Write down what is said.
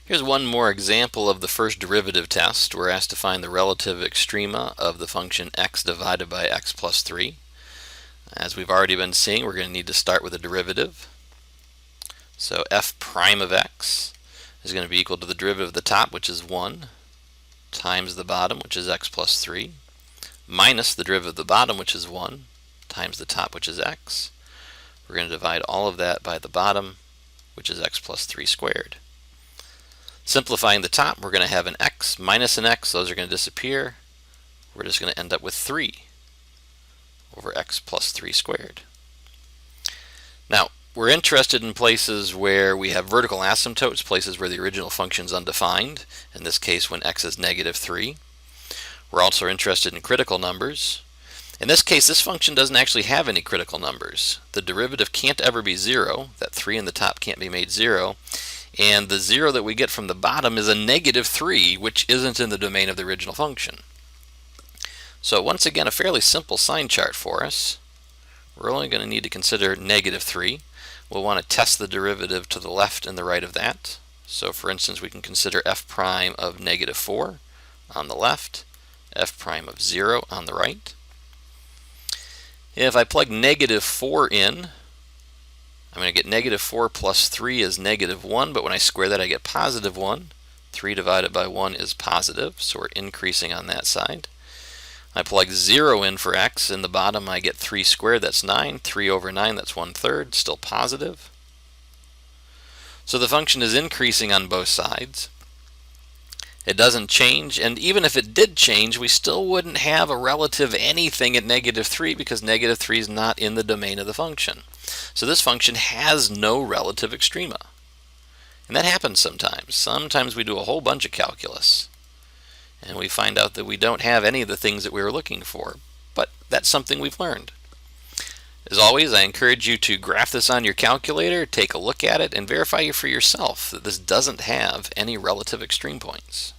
Here's one more example of the first derivative test. We're asked to find the relative extrema of the function x divided by x plus 3. As we've already been seeing, we're going to need to start with a derivative. So f prime of x is going to be equal to the derivative of the top, which is 1, times the bottom, which is x plus 3, minus the derivative of the bottom, which is 1, times the top, which is x. We're going to divide all of that by the bottom, which is x plus 3 squared. Simplifying the top, we're going to have an x minus an x. Those are going to disappear. We're just going to end up with 3 over x plus 3 squared. Now, we're interested in places where we have vertical asymptotes, places where the original function is undefined, in this case when x is negative 3. We're also interested in critical numbers. In this case, this function doesn't actually have any critical numbers. The derivative can't ever be 0. That 3 in the top can't be made 0. And the 0 that we get from the bottom is a negative 3, which isn't in the domain of the original function. So once again, a fairly simple sign chart for us. We're only going to need to consider negative 3. We'll want to test the derivative to the left and the right of that. So for instance, we can consider f prime of negative 4 on the left, f prime of 0 on the right. If I plug negative 4 in, I'm going to get negative 4 plus 3 is negative 1, but when I square that I get positive 1. 3 divided by 1 is positive, so we're increasing on that side. I plug 0 in for x. In the bottom I get 3 squared, that's 9. 3 over 9, that's 1/3, still positive. So the function is increasing on both sides. It doesn't change, and even if it did change, we still wouldn't have a relative anything at negative 3 because negative 3 is not in the domain of the function. So this function has no relative extrema. And that happens sometimes. Sometimes we do a whole bunch of calculus and we find out that we don't have any of the things that we were looking for. But that's something we've learned. As always, I encourage you to graph this on your calculator, take a look at it, and verify for yourself that this doesn't have any relative extreme points.